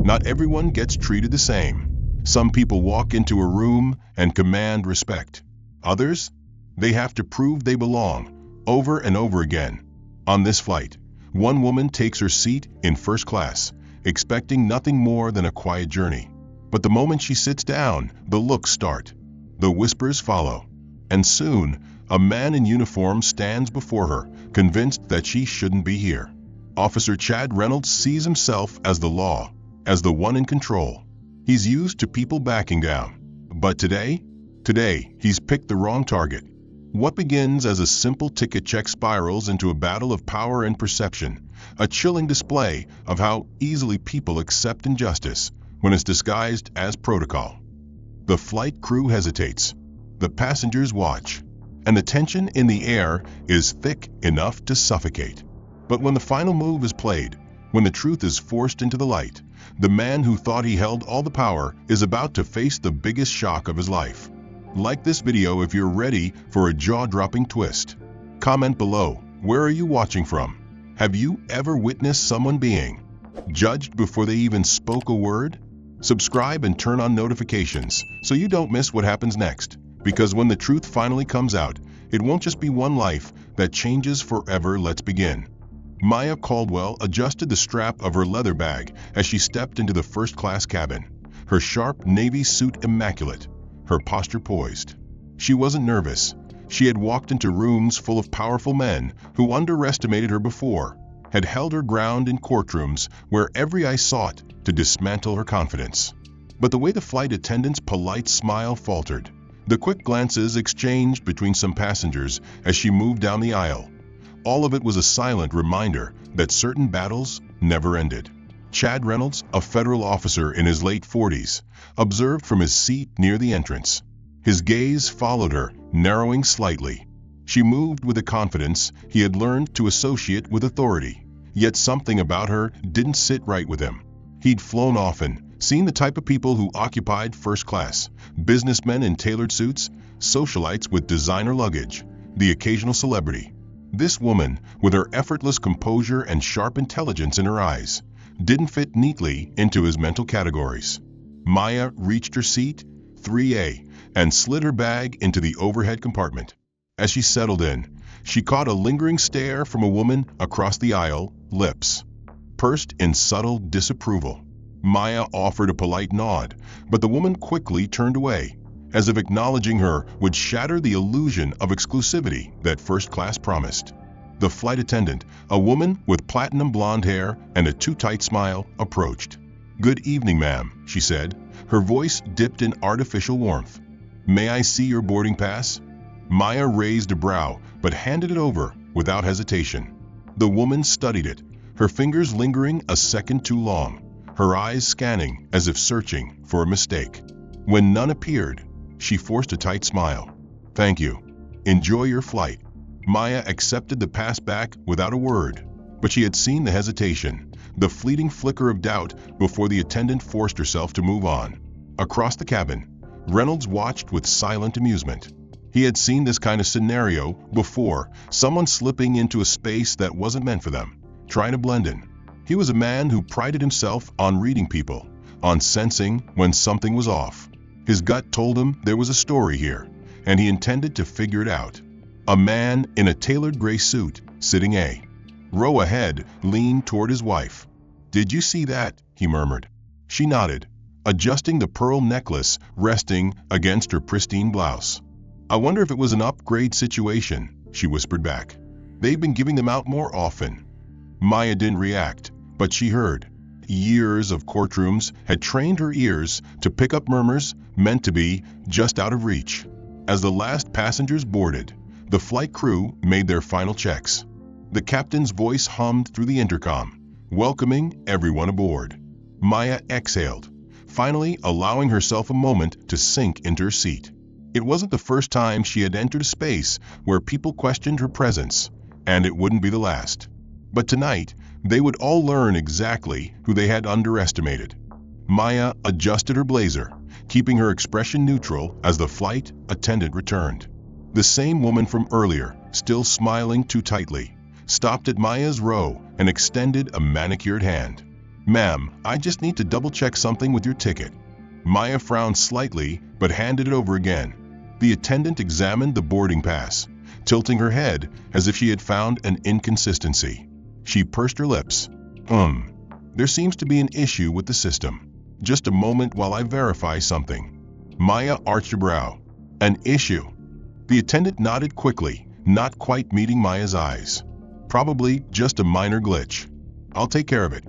Not everyone gets treated the same. Some people walk into a room and command respect. Others? They have to prove they belong, over and over again. On this flight, one woman takes her seat in first class, expecting nothing more than a quiet journey. But the moment she sits down, the looks start. The whispers follow. And soon, a man in uniform stands before her, convinced that she shouldn't be here. Officer Chad Reynolds sees himself as the law, as the one in control. He's used to people backing down. But today, he's picked the wrong target. What begins as a simple ticket check spirals into a battle of power and perception, a chilling display of how easily people accept injustice when it's disguised as protocol. The flight crew hesitates. The passengers watch. And the tension in the air is thick enough to suffocate. But when the final move is played, when the truth is forced into the light, the man who thought he held all the power is about to face the biggest shock of his life. Like this video if you're ready for a jaw-dropping twist. Comment below, where are you watching from? Have you ever witnessed someone being judged before they even spoke a word? Subscribe and turn on notifications so you don't miss what happens next. Because when the truth finally comes out, it won't just be one life that changes forever. Let's begin. Maya Caldwell adjusted the strap of her leather bag as she stepped into the first-class cabin, her sharp navy suit immaculate, her posture poised. She wasn't nervous. She had walked into rooms full of powerful men who underestimated her before, had held her ground in courtrooms where every eye sought to dismantle her confidence. But the way the flight attendant's polite smile faltered, the quick glances exchanged between some passengers as she moved down the aisle, all of it was a silent reminder that certain battles never ended. Chad Reynolds, a federal officer in his late 40s, observed from his seat near the entrance. His gaze followed her, narrowing slightly. She moved with a confidence he had learned to associate with authority. Yet something about her didn't sit right with him. He'd flown often, seen the type of people who occupied first class, businessmen in tailored suits, socialites with designer luggage, the occasional celebrity. This woman, with her effortless composure and sharp intelligence in her eyes, didn't fit neatly into his mental categories. Maya reached her seat, 3A, and slid her bag into the overhead compartment. As she settled in, she caught a lingering stare from a woman across the aisle, lips pursed in subtle disapproval. Maya offered a polite nod, but the woman quickly turned away, as if acknowledging her would shatter the illusion of exclusivity that first class promised. The flight attendant, a woman with platinum blonde hair and a too-tight smile, approached. "Good evening, ma'am," she said, her voice dipped in artificial warmth. "May I see your boarding pass?" Maya raised a brow, but handed it over without hesitation. The woman studied it, her fingers lingering a second too long, her eyes scanning as if searching for a mistake. When none appeared, she forced a tight smile. "Thank you. Enjoy your flight." Maya accepted the pass back without a word, but she had seen the hesitation, the fleeting flicker of doubt before the attendant forced herself to move on. Across the cabin, Reynolds watched with silent amusement. He had seen this kind of scenario before, someone slipping into a space that wasn't meant for them, trying to blend in. He was a man who prided himself on reading people, on sensing when something was off. His gut told him there was a story here, and he intended to figure it out. A man in a tailored gray suit, sitting a row ahead, leaned toward his wife. "Did you see that?" he murmured. She nodded, adjusting the pearl necklace resting against her pristine blouse. "I wonder if it was an upgrade situation," she whispered back. "They've been giving them out more often." Maya didn't react, but she heard. Years of courtrooms had trained her ears to pick up murmurs meant to be just out of reach. As the last passengers boarded, the flight crew made their final checks. The captain's voice hummed through the intercom, welcoming everyone aboard. Maya exhaled, finally allowing herself a moment to sink into her seat. It wasn't the first time she had entered a space where people questioned her presence, and it wouldn't be the last. But tonight, they would all learn exactly who they had underestimated. Maya adjusted her blazer, keeping her expression neutral as the flight attendant returned. The same woman from earlier, still smiling too tightly, stopped at Maya's row and extended a manicured hand. "Ma'am, I just need to double-check something with your ticket." Maya frowned slightly, but handed it over again. The attendant examined the boarding pass, tilting her head as if she had found an inconsistency. She pursed her lips. There seems to be an issue with the system. Just a moment while I verify something." Maya arched her brow. "An issue?" The attendant nodded quickly, not quite meeting Maya's eyes. "Probably just a minor glitch. I'll take care of it."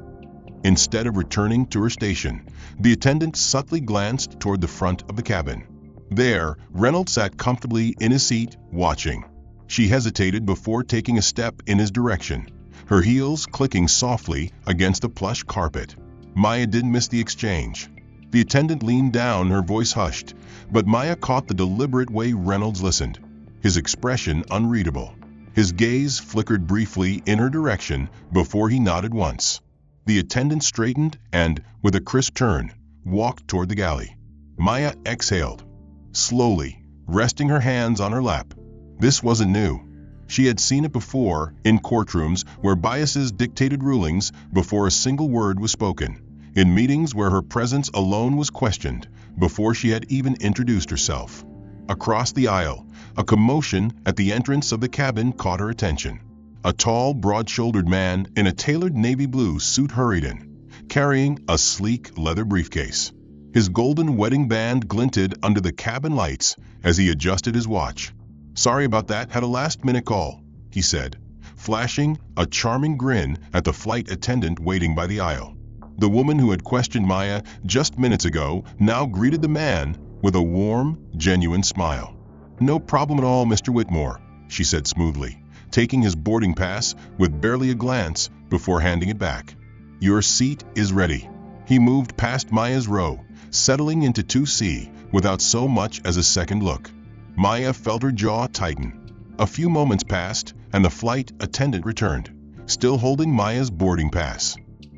Instead of returning to her station, the attendant subtly glanced toward the front of the cabin. There, Reynolds sat comfortably in his seat, watching. She hesitated before taking a step in his direction, her heels clicking softly against the plush carpet. Maya didn't miss the exchange. The attendant leaned down, her voice hushed, but Maya caught the deliberate way Reynolds listened, his expression unreadable. His gaze flickered briefly in her direction before he nodded once. The attendant straightened and, with a crisp turn, walked toward the galley. Maya exhaled, slowly, resting her hands on her lap. This wasn't new. She had seen it before in courtrooms where biases dictated rulings before a single word was spoken, in meetings where her presence alone was questioned before she had even introduced herself. Across the aisle, a commotion at the entrance of the cabin caught her attention. A tall, broad-shouldered man in a tailored navy blue suit hurried in, carrying a sleek leather briefcase. His golden wedding band glinted under the cabin lights as he adjusted his watch. "Sorry about that, had a last-minute call," he said, flashing a charming grin at the flight attendant waiting by the aisle. The woman who had questioned Maya just minutes ago now greeted the man with a warm, genuine smile. "No problem at all, Mr. Whitmore," she said smoothly, taking his boarding pass with barely a glance before handing it back. "Your seat is ready." He moved past Maya's row, settling into 2C without so much as a second look. Maya felt her jaw tighten. A few moments passed, and the flight attendant returned, still holding Maya's boarding pass.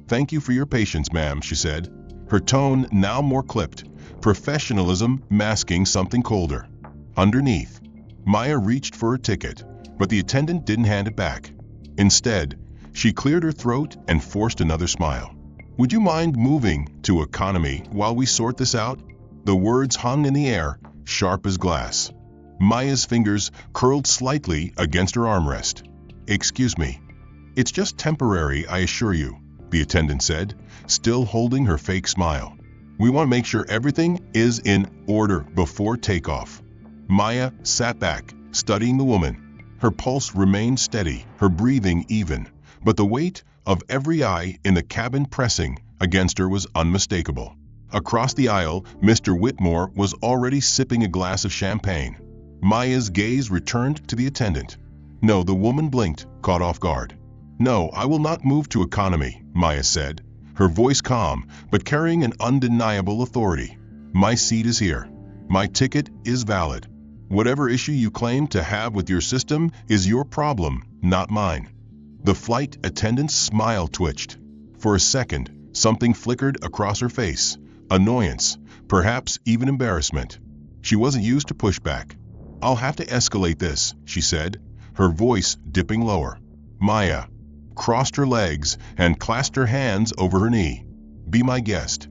"Thank you for your patience, ma'am," she said, her tone now more clipped, professionalism masking something colder. Underneath, Maya reached for her ticket, but the attendant didn't hand it back. Instead, she cleared her throat and forced another smile. "Would you mind moving to economy while we sort this out?" The words hung in the air, sharp as glass. Maya's fingers curled slightly against her armrest. "Excuse me." "It's just temporary, I assure you," the attendant said, still holding her fake smile. "We want to make sure everything is in order before takeoff." Maya sat back, studying the woman. Her pulse remained steady, her breathing even, but the weight of every eye in the cabin pressing against her was unmistakable. Across the aisle, Mr. Whitmore was already sipping a glass of champagne. Maya's gaze returned to the attendant. "No," the woman blinked, caught off guard. "No, I will not move to economy," Maya said, her voice calm but carrying an undeniable authority. "My seat is here. My ticket is valid. Whatever issue you claim to have with your system is your problem, not mine." The flight attendant's smile twitched. For a second, something flickered across her face, annoyance, perhaps even embarrassment. She wasn't used to pushback. "I'll have to escalate this," she said, her voice dipping lower. Maya crossed her legs and clasped her hands over her knee. "Be my guest."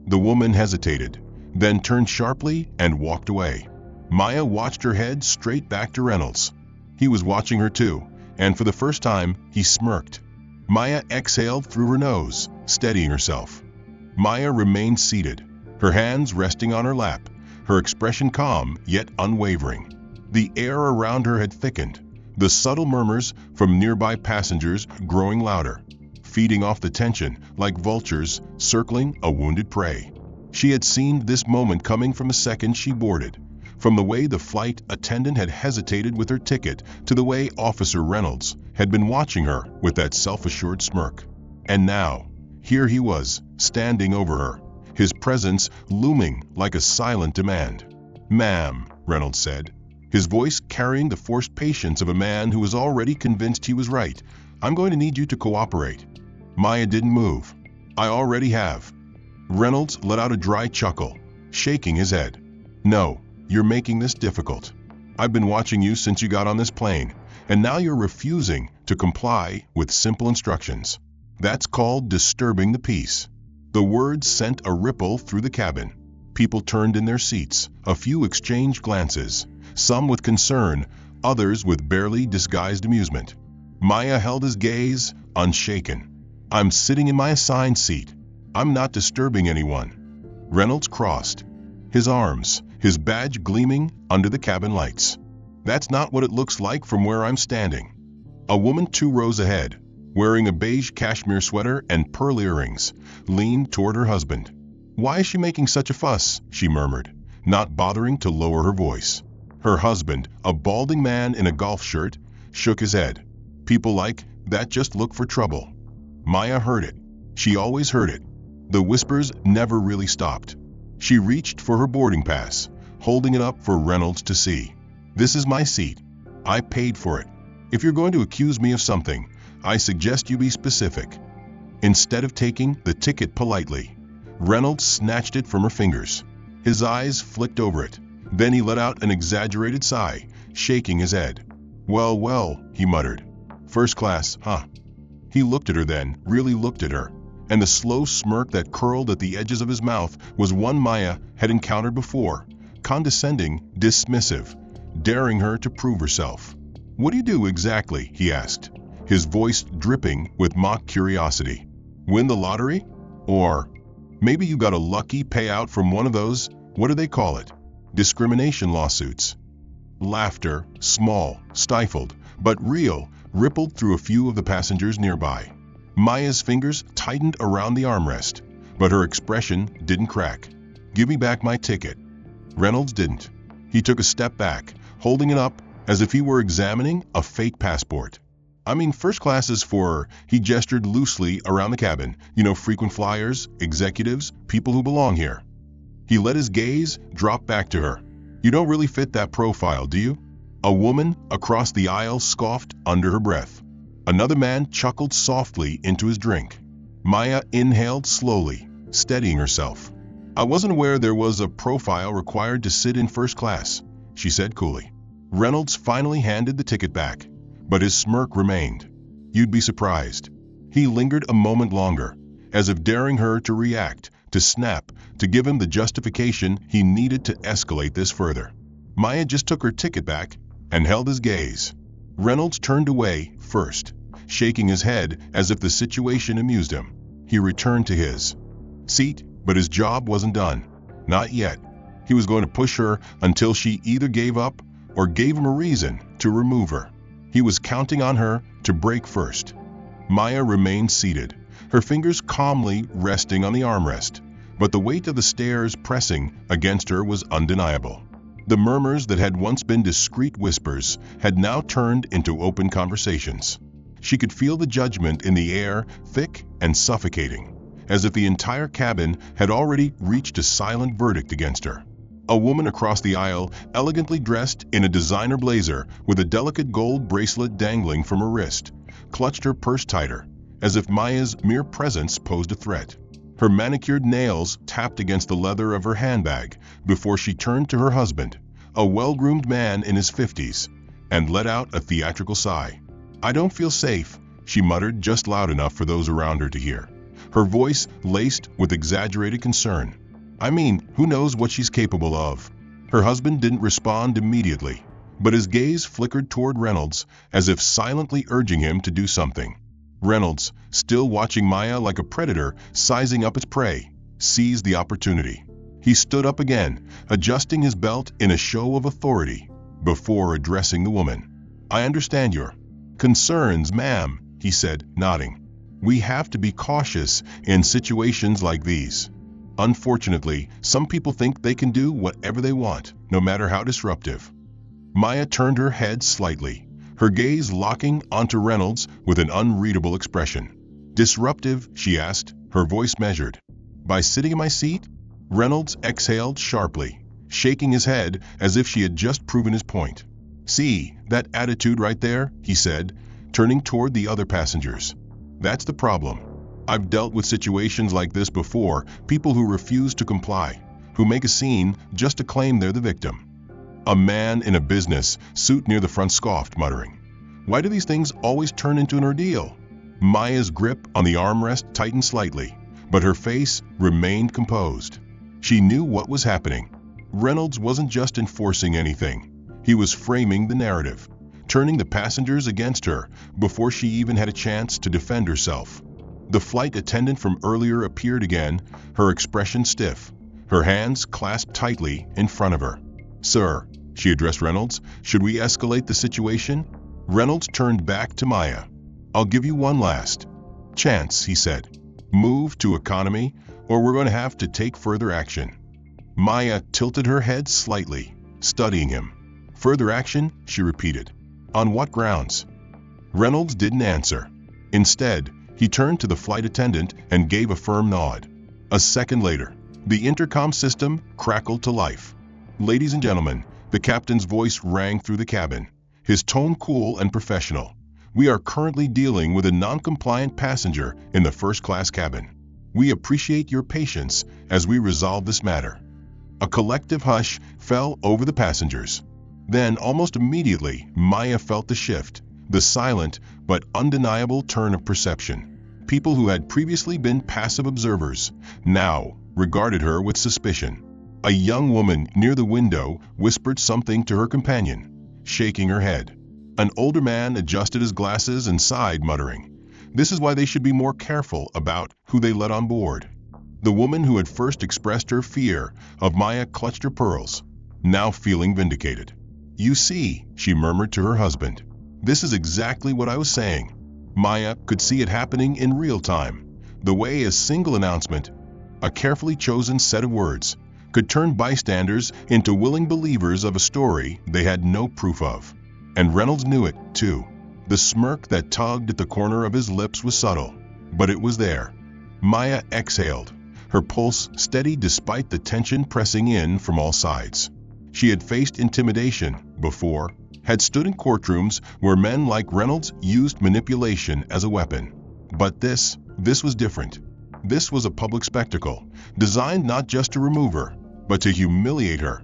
The woman hesitated, then turned sharply and walked away. Maya watched her head straight back to Reynolds. He was watching her too, and for the first time, he smirked. Maya exhaled through her nose, steadying herself. Maya remained seated, her hands resting on her lap, her expression calm yet unwavering. The air around her had thickened, the subtle murmurs from nearby passengers growing louder, feeding off the tension like vultures circling a wounded prey. She had seen this moment coming from the second she boarded, from the way the flight attendant had hesitated with her ticket to the way Officer Reynolds had been watching her with that self-assured smirk. And now, here he was, standing over her, his presence looming like a silent demand. "Ma'am," Reynolds said, his voice carrying the forced patience of a man who was already convinced he was right, "I'm going to need you to cooperate." Maya didn't move. "I already have." Reynolds let out a dry chuckle, shaking his head. "No, you're making this difficult. I've been watching you since you got on this plane, and now you're refusing to comply with simple instructions." That's called disturbing the peace." The words sent a ripple through the cabin. People turned in their seats. A few exchanged glances, some with concern, others with barely disguised amusement. Maya held his gaze, unshaken. "I'm sitting in my assigned seat. I'm not disturbing anyone." Reynolds crossed his arms, his badge gleaming under the cabin lights. "That's not what it looks like from where I'm standing." A woman 2 rows ahead, wearing a beige cashmere sweater and pearl earrings, leaned toward her husband. "Why is she making such a fuss?" she murmured, not bothering to lower her voice. Her husband, a balding man in a golf shirt, shook his head. "People like that just look for trouble." Maya heard it. She always heard it. The whispers never really stopped. She reached for her boarding pass, holding it up for Reynolds to see. "This is my seat. I paid for it. If you're going to accuse me of something, I suggest you be specific." Instead of taking the ticket politely, Reynolds snatched it from her fingers. His eyes flicked over it. Then he let out an exaggerated sigh, shaking his head. "Well, well," he muttered. "First class, huh?" He looked at her then, really looked at her, and the slow smirk that curled at the edges of his mouth was one Maya had encountered before, condescending, dismissive, daring her to prove herself. "What do you do exactly?" he asked, his voice dripping with mock curiosity. "Win the lottery? Or maybe you got a lucky payout from one of those, what do they call it? Discrimination lawsuits." Laughter, small, stifled, but real, rippled through a few of the passengers nearby. Maya's fingers tightened around the armrest, but her expression didn't crack. "Give me back my ticket." Reynolds didn't. He took a step back, holding it up as if he were examining a fake passport. "I mean, first class is for," he gestured loosely around the cabin, "frequent flyers, executives, people who belong here." He let his gaze drop back to her. "You don't really fit that profile, do you?" A woman across the aisle scoffed under her breath. Another man chuckled softly into his drink. Maya inhaled slowly, steadying herself. "I wasn't aware there was a profile required to sit in first class," she said coolly. Reynolds finally handed the ticket back, but his smirk remained. "You'd be surprised." He lingered a moment longer, as if daring her to react, to snap, to give him the justification he needed to escalate this further. Maya just took her ticket back and held his gaze. Reynolds turned away first, shaking his head as if the situation amused him. He returned to his seat, but his job wasn't done. Not yet. He was going to push her until she either gave up or gave him a reason to remove her. He was counting on her to break first. Maya remained seated, her fingers calmly resting on the armrest, but the weight of the stairs pressing against her was undeniable. The murmurs that had once been discreet whispers had now turned into open conversations. She could feel the judgment in the air, thick and suffocating, as if the entire cabin had already reached a silent verdict against her. A woman across the aisle, elegantly dressed in a designer blazer with a delicate gold bracelet dangling from her wrist, clutched her purse tighter, as if Maya's mere presence posed a threat. Her manicured nails tapped against the leather of her handbag before she turned to her husband, a well-groomed man in his 50s, and let out a theatrical sigh. "I don't feel safe," she muttered just loud enough for those around her to hear, her voice laced with exaggerated concern. "I mean, who knows what she's capable of?" Her husband didn't respond immediately, but his gaze flickered toward Reynolds as if silently urging him to do something. Reynolds, still watching Maya like a predator sizing up its prey, seized the opportunity. He stood up again, adjusting his belt in a show of authority, before addressing the woman. "I understand your concerns, ma'am," he said, nodding. "We have to be cautious in situations like these. Unfortunately, some people think they can do whatever they want, no matter how disruptive." Maya turned her head slightly, her gaze locking onto Reynolds with an unreadable expression. "Disruptive?" she asked, her voice measured. "By sitting in my seat?" Reynolds exhaled sharply, shaking his head as if she had just proven his point. "See, that attitude right there?" he said, turning toward the other passengers. "That's the problem. I've dealt with situations like this before, people who refuse to comply, who make a scene just to claim they're the victim." A man in a business suit near the front scoffed, muttering, "Why do these things always turn into an ordeal?" Maya's grip on the armrest tightened slightly, but her face remained composed. She knew what was happening. Reynolds wasn't just enforcing anything. He was framing the narrative, turning the passengers against her before she even had a chance to defend herself. The flight attendant from earlier appeared again, her expression stiff, her hands clasped tightly in front of her. "Sir," she addressed Reynolds, "should we escalate the situation?" Reynolds turned back to Maya. "I'll give you one last chance," he said. "Move to economy, or we're going to have to take further action." Maya tilted her head slightly, studying him. "Further action?" she repeated. "On what grounds?" Reynolds didn't answer. Instead, he turned to the flight attendant and gave a firm nod. A second later, the intercom system crackled to life. "Ladies and gentlemen," the captain's voice rang through the cabin, his tone cool and professional. "We are currently dealing with a non-compliant passenger in the first-class cabin. We appreciate your patience as we resolve this matter." A collective hush fell over the passengers. Then, almost immediately, Maya felt the shift, the silent but undeniable turn of perception. People who had previously been passive observers now regarded her with suspicion. A young woman near the window whispered something to her companion, shaking her head. An older man adjusted his glasses and sighed, muttering, "This is why they should be more careful about who they let on board." The woman who had first expressed her fear of Maya clutched her pearls, now feeling vindicated. "You see," she murmured to her husband, "this is exactly what I was saying." Maya could see it happening in real time. The way a single announcement, a carefully chosen set of words, could turn bystanders into willing believers of a story they had no proof of. And Reynolds knew it, too. The smirk that tugged at the corner of his lips was subtle, but it was there. Maya exhaled, her pulse steady despite the tension pressing in from all sides. She had faced intimidation before, had stood in courtrooms where men like Reynolds used manipulation as a weapon. But this was different. This was a public spectacle, designed not just to remove her, but to humiliate her.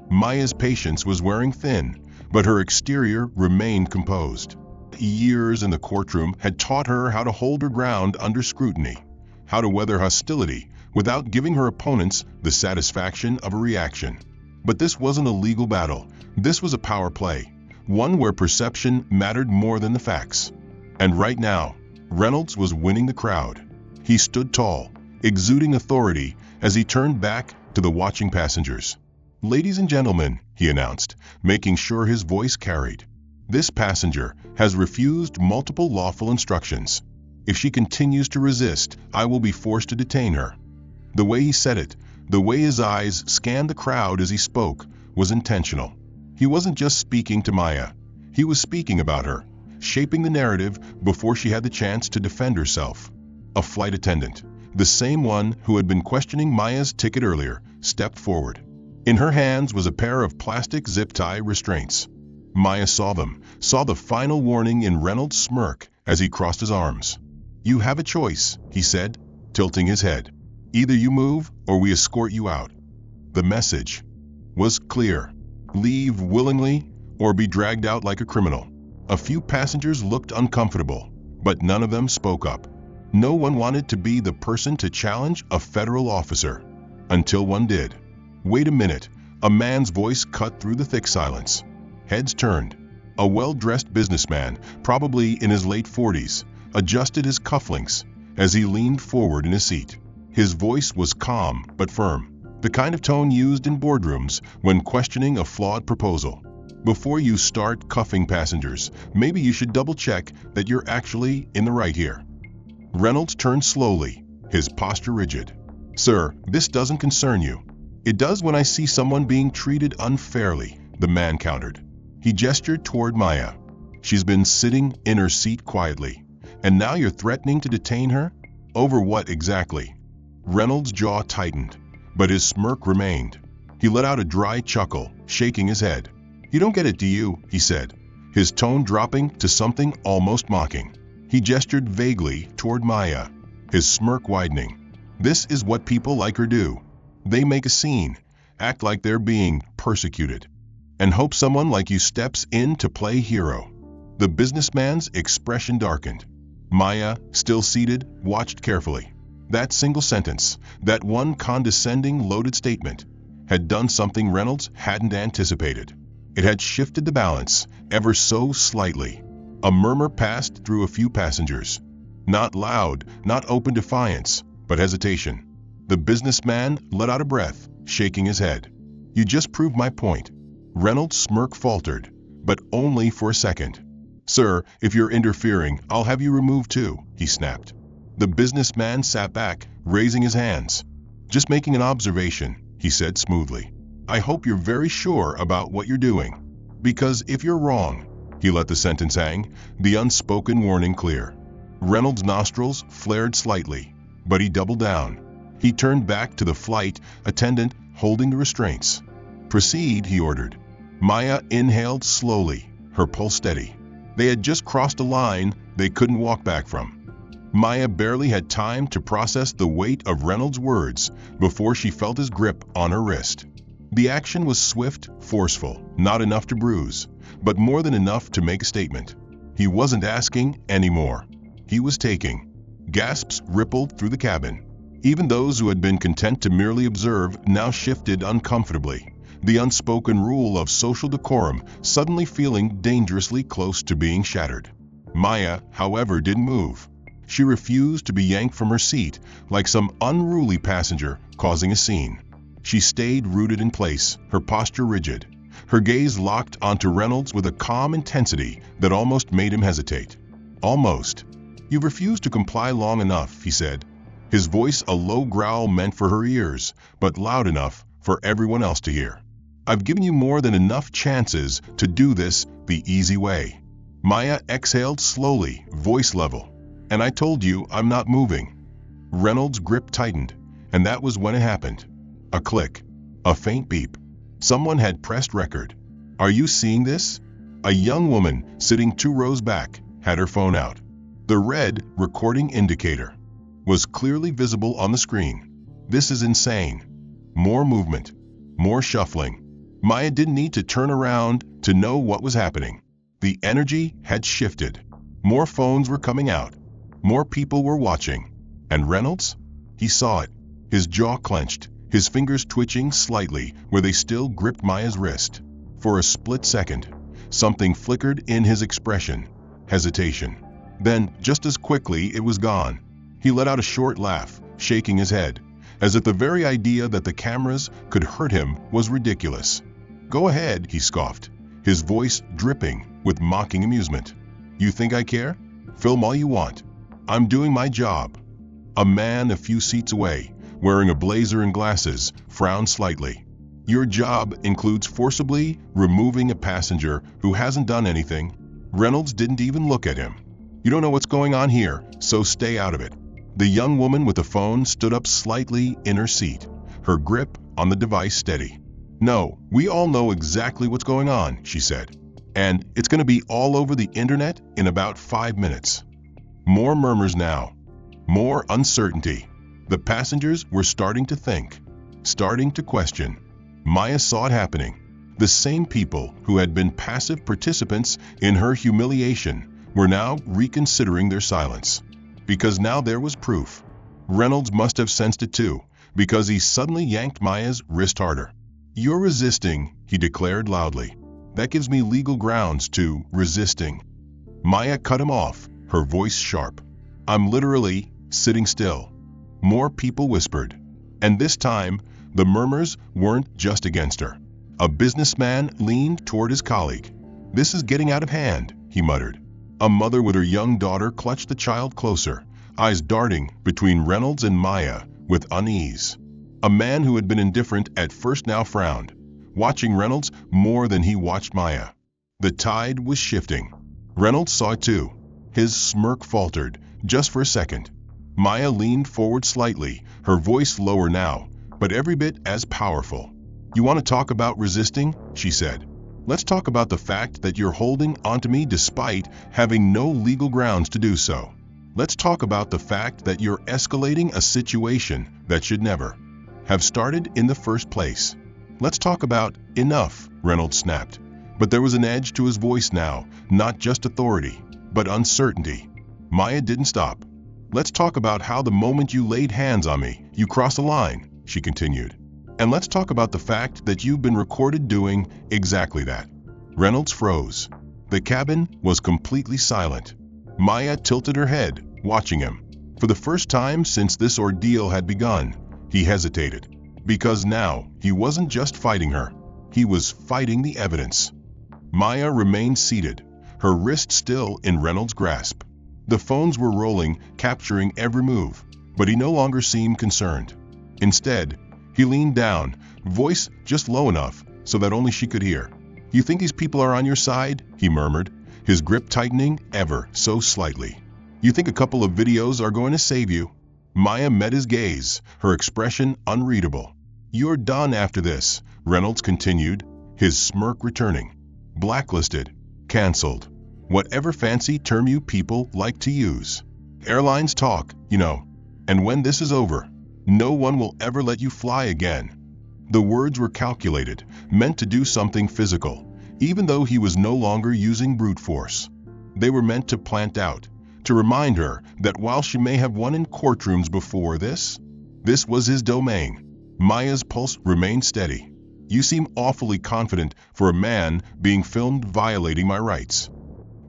Maya's patience was wearing thin, but her exterior remained composed. Years in the courtroom had taught her how to hold her ground under scrutiny, how to weather hostility without giving her opponents the satisfaction of a reaction. But this wasn't a legal battle. This was a power play, one where perception mattered more than the facts. And right now, Reynolds was winning the crowd. He stood tall, exuding authority as he turned back to the watching passengers. "Ladies and gentlemen," he announced, making sure his voice carried, "this passenger has refused multiple lawful instructions. If she continues to resist, I will be forced to detain her." The way he said it, the way his eyes scanned the crowd as he spoke, was intentional. He wasn't just speaking to Maya. He was speaking about her, shaping the narrative before she had the chance to defend herself. A flight attendant, the same one who had been questioning Maya's ticket earlier, stepped forward. In her hands was a pair of plastic zip-tie restraints. Maya saw them, saw the final warning in Reynolds' smirk as he crossed his arms. "You have a choice," he said, tilting his head. "Either you move or we escort you out." The message was clear. Leave willingly or be dragged out like a criminal. A few passengers looked uncomfortable, but none of them spoke up. No one wanted to be the person to challenge a federal officer, until one did. "Wait a minute," a man's voice cut through the thick silence. Heads turned. A well-dressed businessman, probably in his late 40s, adjusted his cufflinks as he leaned forward in his seat. His voice was calm but firm, the kind of tone used in boardrooms when questioning a flawed proposal. "Before you start cuffing passengers, maybe you should double-check that you're actually in the right here." Reynolds turned slowly, his posture rigid. "Sir, this doesn't concern you." "It does when I see someone being treated unfairly," the man countered. He gestured toward Maya. "She's been sitting in her seat quietly, and now you're threatening to detain her? Over what exactly?" Reynolds' jaw tightened, but his smirk remained. He let out a dry chuckle, shaking his head. "You don't get it, do you?" he said, his tone dropping to something almost mocking. He gestured vaguely toward Maya, his smirk widening. "This is what people like her do. They make a scene, act like they're being persecuted, and hope someone like you steps in to play hero." The businessman's expression darkened. Maya, still seated, watched carefully. That single sentence, that one condescending, loaded statement, had done something Reynolds hadn't anticipated. It had shifted the balance, ever so slightly. A murmur passed through a few passengers. Not loud, not open defiance, but hesitation. The businessman let out a breath, shaking his head. "You just proved my point." Reynolds' smirk faltered, but only for a second. "Sir, if you're interfering, I'll have you removed too," he snapped. The businessman sat back, raising his hands. "Just making an observation," he said smoothly. "I hope you're very sure about what you're doing. Because if you're wrong," he let the sentence hang, the unspoken warning clear. Reynolds' nostrils flared slightly, but he doubled down. He turned back to the flight attendant holding the restraints. "Proceed," he ordered. Maya inhaled slowly, her pulse steady. They had just crossed a line they couldn't walk back from. Maya barely had time to process the weight of Reynolds' words before she felt his grip on her wrist. The action was swift, forceful, not enough to bruise, but more than enough to make a statement. He wasn't asking anymore. He was taking. Gasps rippled through the cabin. Even those who had been content to merely observe now shifted uncomfortably, the unspoken rule of social decorum suddenly feeling dangerously close to being shattered. Maya, however, didn't move. She refused to be yanked from her seat like some unruly passenger causing a scene. She stayed rooted in place, her posture rigid, her gaze locked onto Reynolds with a calm intensity that almost made him hesitate. "Almost. You've refused to comply long enough," he said, his voice a low growl meant for her ears, but loud enough for everyone else to hear. "I've given you more than enough chances to do this the easy way." Maya exhaled slowly, voice level. "And I told you I'm not moving." Reynolds' grip tightened, and that was when it happened. A click, a faint beep. Someone had pressed record. "Are you seeing this?" A young woman, sitting 2 rows back, had her phone out. The red recording indicator was clearly visible on the screen. "This is insane." More movement, more shuffling. Maya didn't need to turn around to know what was happening. The energy had shifted. More phones were coming out. More people were watching. And Reynolds? He saw it. His jaw clenched, his fingers twitching slightly where they still gripped Maya's wrist. For a split second, something flickered in his expression. Hesitation. Then, just as quickly, it was gone. He let out a short laugh, shaking his head, as if the very idea that the cameras could hurt him was ridiculous. "Go ahead," he scoffed, his voice dripping with mocking amusement. "You think I care? Film all you want. I'm doing my job." A man a few seats away, wearing a blazer and glasses, frowned slightly. "Your job includes forcibly removing a passenger who hasn't done anything." Reynolds didn't even look at him. "You don't know what's going on here, so stay out of it." The young woman with the phone stood up slightly in her seat, her grip on the device steady. "No, we all know exactly what's going on," she said. "And it's going to be all over the internet in about 5 minutes." More murmurs now. More uncertainty. The passengers were starting to think, starting to question. Maya saw it happening. The same people who had been passive participants in her humiliation were now reconsidering their silence. Because now there was proof. Reynolds must have sensed it too, because he suddenly yanked Maya's wrist harder. "You're resisting," he declared loudly. "That gives me legal grounds to resisting." Maya cut him off, her voice sharp. "I'm literally sitting still." More people whispered. And this time, the murmurs weren't just against her. A businessman leaned toward his colleague. "This is getting out of hand," he muttered. A mother with her young daughter clutched the child closer, eyes darting between Reynolds and Maya with unease. A man who had been indifferent at first now frowned, watching Reynolds more than he watched Maya. The tide was shifting. Reynolds saw it too. His smirk faltered, just for a second. Maya leaned forward slightly, her voice lower now, but every bit as powerful. "You want to talk about resisting?" she said. "Let's talk about the fact that you're holding onto me despite having no legal grounds to do so. Let's talk about the fact that you're escalating a situation that should never have started in the first place. Let's talk about..." "Enough," Reynolds snapped, But there was an edge to his voice now, not just authority, but uncertainty. Maya didn't stop. "Let's talk about how the moment you laid hands on me, you crossed a line," she continued. "And let's talk about the fact that you've been recorded doing exactly that." Reynolds froze. The cabin was completely silent. Maya tilted her head, watching him. For the first time since this ordeal had begun, he hesitated. Because now, he wasn't just fighting her. He was fighting the evidence. Maya remained seated, her wrist still in Reynolds' grasp. The phones were rolling, capturing every move, but he no longer seemed concerned. Instead, he leaned down, voice just low enough so that only she could hear. "You think these people are on your side?" he murmured, his grip tightening ever so slightly. "You think a couple of videos are going to save you?" Maya met his gaze, her expression unreadable. "You're done after this," Reynolds continued, his smirk returning. "Blacklisted. Cancelled. Whatever fancy term you people like to use. Airlines talk, you know. And when this is over, no one will ever let you fly again." The words were calculated, meant to do something physical, even though he was no longer using brute force. They were meant to plant out, to remind her that while she may have won in courtrooms before this was his domain. Maya's pulse remained steady. "You seem awfully confident for a man being filmed violating my rights."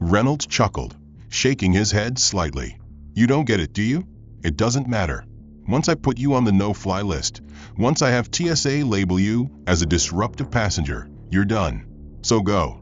Reynolds chuckled, shaking his head slightly. "You don't get it, do you? It doesn't matter. Once I put you on the no-fly list, once I have TSA label you as a disruptive passenger, you're done. So go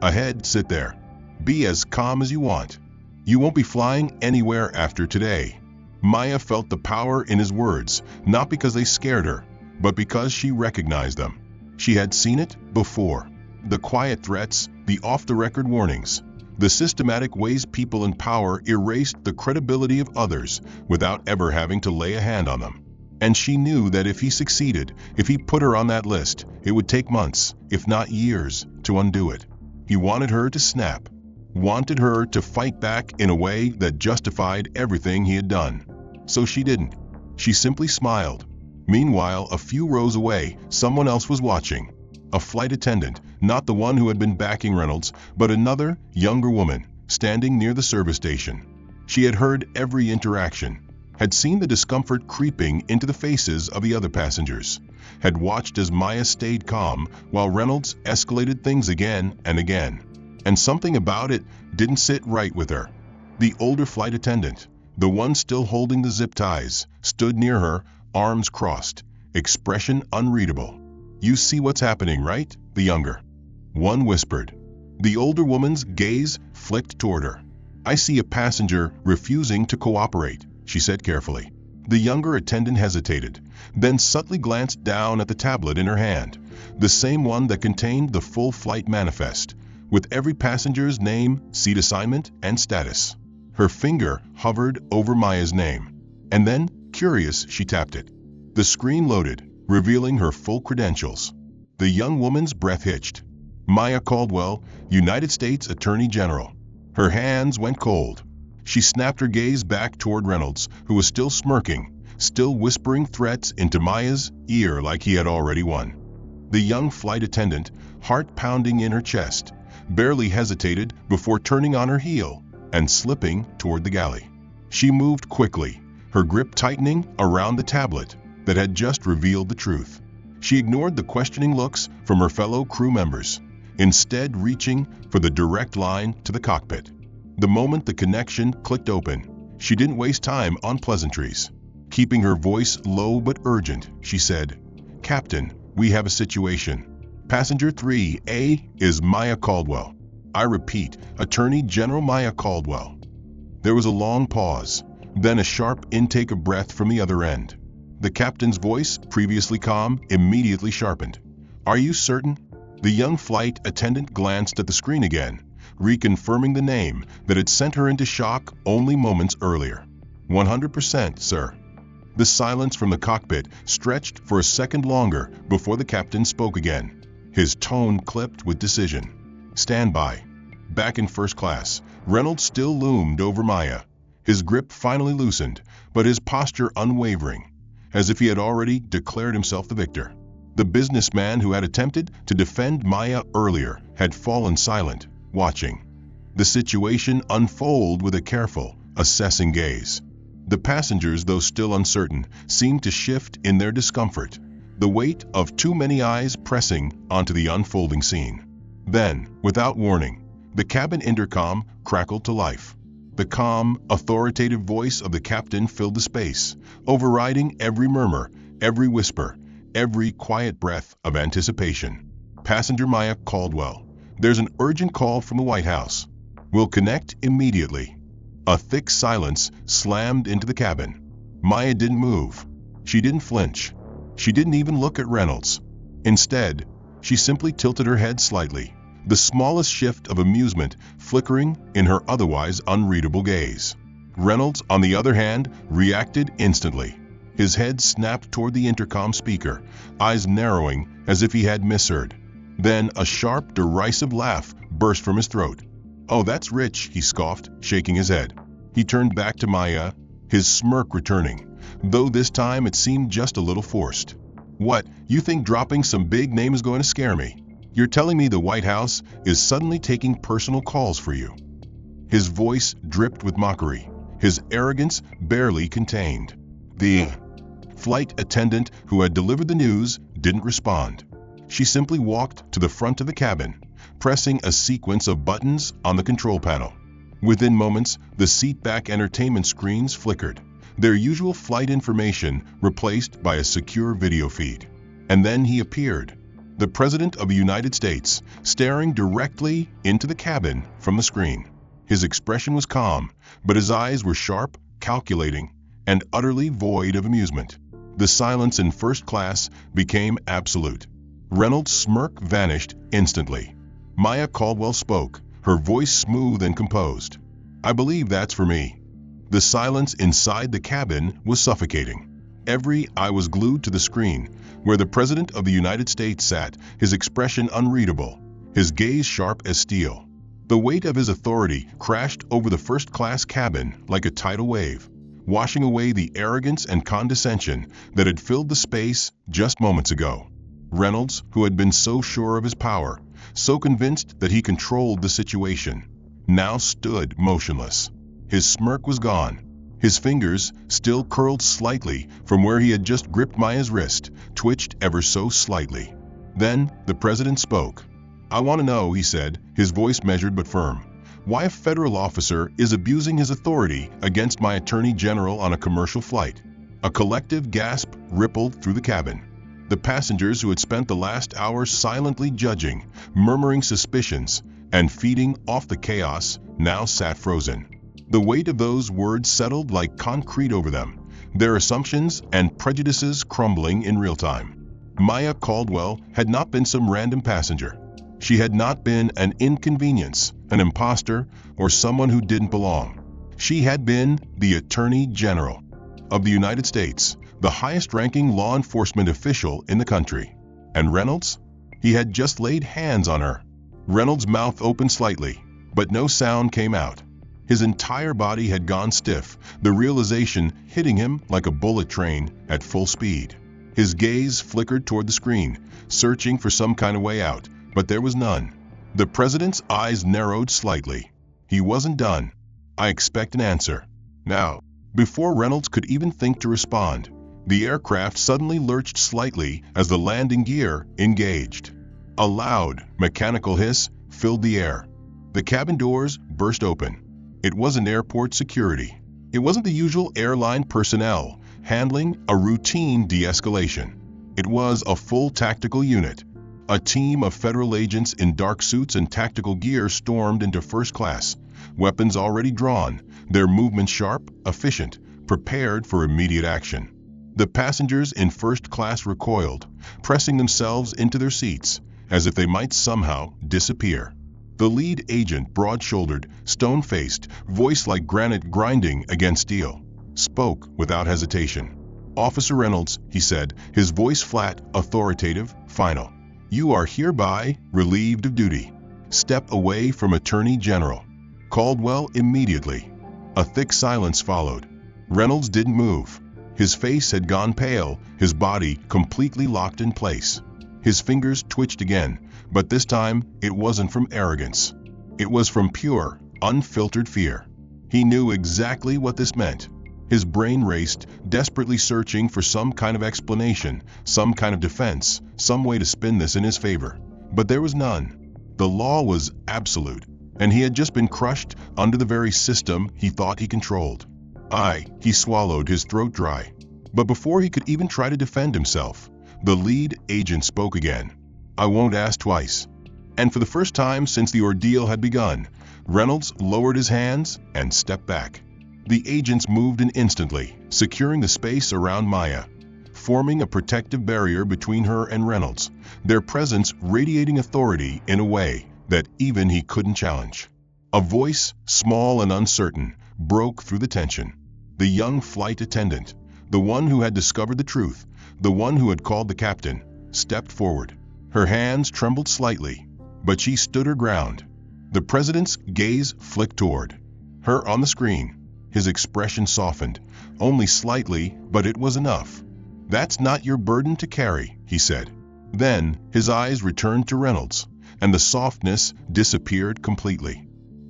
ahead, sit there. Be as calm as you want. You won't be flying anywhere after today." Maya felt the power in his words, not because they scared her, but because she recognized them. She had seen it before. The quiet threats, the off-the-record warnings, the systematic ways people in power erased the credibility of others without ever having to lay a hand on them. And she knew that if he succeeded, if he put her on that list, it would take months, if not years, to undo it. He wanted her to snap, wanted her to fight back in a way that justified everything he had done. So she didn't. She simply smiled. Meanwhile, a few rows away, someone else was watching. A flight attendant, not the one who had been backing Reynolds, but another, younger woman, standing near the service station. She had heard every interaction, had seen the discomfort creeping into the faces of the other passengers, had watched as Maya stayed calm while Reynolds escalated things again and again. And something about it didn't sit right with her. The older flight attendant, the one still holding the zip ties, stood near her, arms crossed, expression unreadable. "You see what's happening, right?" the younger one whispered. The older woman's gaze flicked toward her. "I see a passenger refusing to cooperate," she said carefully. The younger attendant hesitated, then subtly glanced down at the tablet in her hand, the same one that contained the full flight manifest, with every passenger's name, seat assignment, and status. Her finger hovered over Maya's name, and then, curious, she tapped it. The screen loaded, revealing her full credentials. The young woman's breath hitched. Maya Caldwell, United States Attorney General. Her hands went cold. She snapped her gaze back toward Reynolds, who was still smirking, still whispering threats into Maya's ear like he had already won. The young flight attendant, heart pounding in her chest, barely hesitated before turning on her heel and slipping toward the galley. She moved quickly, her grip tightening around the tablet that had just revealed the truth. She ignored the questioning looks from her fellow crew members, instead reaching for the direct line to the cockpit. The moment the connection clicked open, she didn't waste time on pleasantries. Keeping her voice low but urgent, she said, "Captain, we have a situation. Passenger 3A is Maya Caldwell. I repeat, Attorney General Maya Caldwell." There was a long pause, then a sharp intake of breath from the other end. The captain's voice, previously calm, immediately sharpened. "Are you certain?" The young flight attendant glanced at the screen again, reconfirming the name that had sent her into shock only moments earlier. 100%, sir." The silence from the cockpit stretched for a second longer before the captain spoke again. His tone clipped with decision. "Stand by." Back in first class, Reynolds still loomed over Maya. His grip finally loosened, but his posture unwavering, as if he had already declared himself the victor. The businessman who had attempted to defend Maya earlier had fallen silent, watching the situation unfold with a careful, assessing gaze. The passengers, though still uncertain, seemed to shift in their discomfort, the weight of too many eyes pressing onto the unfolding scene. Then, without warning, the cabin intercom crackled to life. The calm, authoritative voice of the captain filled the space, overriding every murmur, every whisper, every quiet breath of anticipation. Passenger Maya Caldwell, there's an urgent call from the White House. We'll connect immediately. A thick silence slammed into the cabin. Maya didn't move. She didn't flinch. She didn't even look at Reynolds. Instead, she simply tilted her head slightly, the smallest shift of amusement flickering in her otherwise unreadable gaze. Reynolds, on the other hand, reacted instantly. His head snapped toward the intercom speaker, eyes narrowing as if he had misheard. Then a sharp, derisive laugh burst from his throat. "Oh, that's rich," he scoffed, shaking his head. He turned back to Maya, his smirk returning, though this time it seemed just a little forced. "What, you think dropping some big name is going to scare me? You're telling me the White House is suddenly taking personal calls for you?" His voice dripped with mockery, his arrogance barely contained. The flight attendant who had delivered the news didn't respond. She simply walked to the front of the cabin, pressing a sequence of buttons on the control panel. Within moments, the seatback entertainment screens flickered, their usual flight information replaced by a secure video feed. And then he appeared, the President of the United States, staring directly into the cabin from the screen. His expression was calm, but his eyes were sharp, calculating, and utterly void of amusement. The silence in first class became absolute. Reynolds' smirk vanished instantly. Maya Caldwell spoke, her voice smooth and composed. "I believe that's for me." The silence inside the cabin was suffocating. Every eye was glued to the screen, where the President of the United States sat, his expression unreadable, his gaze sharp as steel. The weight of his authority crashed over the first-class cabin like a tidal wave, washing away the arrogance and condescension that had filled the space just moments ago. Reynolds, who had been so sure of his power, so convinced that he controlled the situation, now stood motionless. His smirk was gone. His fingers, still curled slightly from where he had just gripped Maya's wrist, twitched ever so slightly. Then the president spoke. "I want to know," he said, his voice measured but firm, "why a federal officer is abusing his authority against my attorney general on a commercial flight." A collective gasp rippled through the cabin. The passengers who had spent the last hour silently judging, murmuring suspicions, and feeding off the chaos now sat frozen. The weight of those words settled like concrete over them, their assumptions and prejudices crumbling in real time. Maya Caldwell had not been some random passenger. She had not been an inconvenience, an imposter, or someone who didn't belong. She had been the Attorney General of the United States, the highest-ranking law enforcement official in the country. And Reynolds? He had just laid hands on her. Reynolds' mouth opened slightly, but no sound came out. His entire body had gone stiff, the realization hitting him like a bullet train at full speed. His gaze flickered toward the screen, searching for some kind of way out, but there was none. The president's eyes narrowed slightly. He wasn't done. "I expect an answer now." Before Reynolds could even think to respond, the aircraft suddenly lurched slightly as the landing gear engaged. A loud, mechanical hiss filled the air. The cabin doors burst open. It wasn't airport security. It wasn't the usual airline personnel handling a routine de-escalation. It was a full tactical unit. A team of federal agents in dark suits and tactical gear stormed into first class, weapons already drawn, their movements sharp, efficient, prepared for immediate action. The passengers in first class recoiled, pressing themselves into their seats, as if they might somehow disappear. The lead agent, broad-shouldered, stone-faced, voice like granite grinding against steel, spoke without hesitation. "Officer Reynolds," he said, his voice flat, authoritative, final. "You are hereby relieved of duty. Step away from Attorney General." Caldwell immediately. A thick silence followed. Reynolds didn't move. His face had gone pale, his body completely locked in place. His fingers twitched again, but this time it wasn't from arrogance. It was from pure, unfiltered fear. He knew exactly what this meant. His brain raced, desperately searching for some kind of explanation, some kind of defense, some way to spin this in his favor. But there was none. The law was absolute, and he had just been crushed under the very system he thought he controlled. He swallowed, his throat dry. But before he could even try to defend himself, the lead agent spoke again. "I won't ask twice." And for the first time since the ordeal had begun, Reynolds lowered his hands and stepped back. The agents moved in instantly, securing the space around Maya, forming a protective barrier between her and Reynolds, their presence radiating authority in a way that even he couldn't challenge. A voice, small and uncertain, broke through the tension. The young flight attendant, the one who had discovered the truth, the one who had called the captain, stepped forward. Her hands trembled slightly, but she stood her ground. The president's gaze flicked toward her on the screen. His expression softened, only slightly, but it was enough. "That's not your burden to carry," he said. Then his eyes returned to Reynolds, and the softness disappeared completely.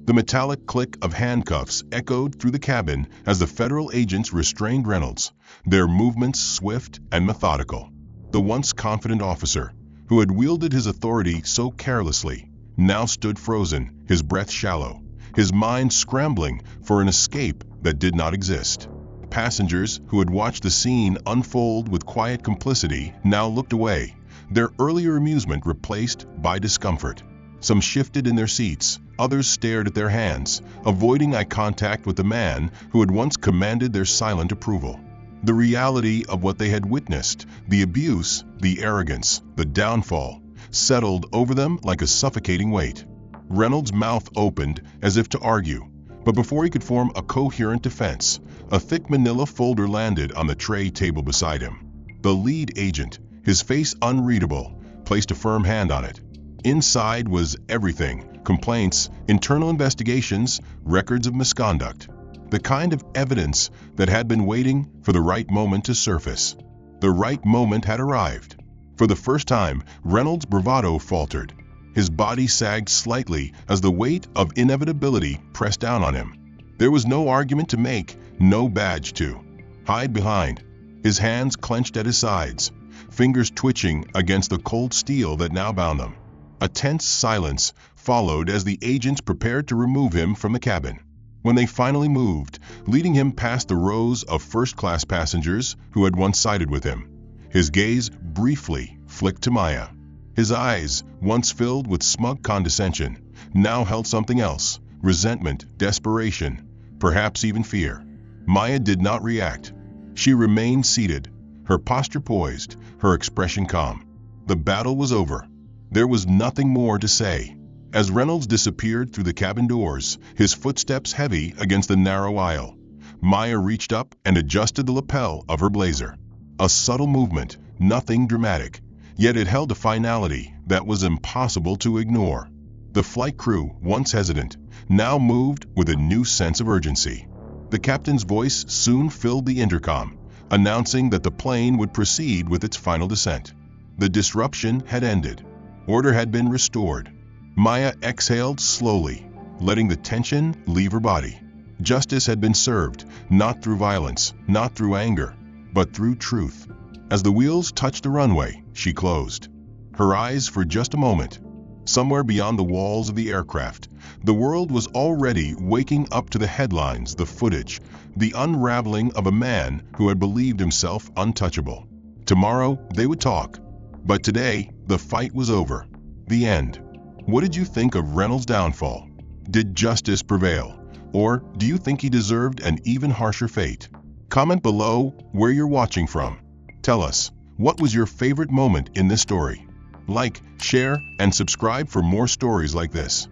The metallic click of handcuffs echoed through the cabin as the federal agents restrained Reynolds, their movements swift and methodical. The once confident officer, who had wielded his authority so carelessly, now stood frozen, his breath shallow, his mind scrambling for an escape that did not exist. Passengers who had watched the scene unfold with quiet complicity now looked away, their earlier amusement replaced by discomfort. Some shifted in their seats, others stared at their hands, avoiding eye contact with the man who had once commanded their silent approval. The reality of what they had witnessed, the abuse, the arrogance, the downfall, settled over them like a suffocating weight. Reynolds' mouth opened as if to argue, but before he could form a coherent defense, a thick manila folder landed on the tray table beside him. The lead agent, his face unreadable, placed a firm hand on it. Inside was everything: complaints, internal investigations, records of misconduct. The kind of evidence that had been waiting for the right moment to surface. The right moment had arrived. For the first time, Reynolds' bravado faltered. His body sagged slightly as the weight of inevitability pressed down on him. There was no argument to make, no badge to hide behind. His hands clenched at his sides, fingers twitching against the cold steel that now bound them. A tense silence followed as the agents prepared to remove him from the cabin. When they finally moved, leading him past the rows of first-class passengers who had once sided with him, his gaze briefly flicked to Maya. His eyes, once filled with smug condescension, now held something else: resentment, desperation, perhaps even fear. Maya did not react. She remained seated, her posture poised, her expression calm. The battle was over. There was nothing more to say. As Reynolds disappeared through the cabin doors, his footsteps heavy against the narrow aisle, Maya reached up and adjusted the lapel of her blazer. A subtle movement, nothing dramatic, yet it held a finality that was impossible to ignore. The flight crew, once hesitant, now moved with a new sense of urgency. The captain's voice soon filled the intercom, announcing that the plane would proceed with its final descent. The disruption had ended. Order had been restored. Maya exhaled slowly, letting the tension leave her body. Justice had been served, not through violence, not through anger, but through truth. As the wheels touched the runway, she closed her eyes for just a moment. Somewhere beyond the walls of the aircraft, the world was already waking up to the headlines, the footage, the unraveling of a man who had believed himself untouchable. Tomorrow, they would talk. But today, the fight was over. The end. What did you think of Reynolds' downfall? Did justice prevail? Or do you think he deserved an even harsher fate? Comment below where you're watching from. Tell us, what was your favorite moment in this story? Like, share, and subscribe for more stories like this.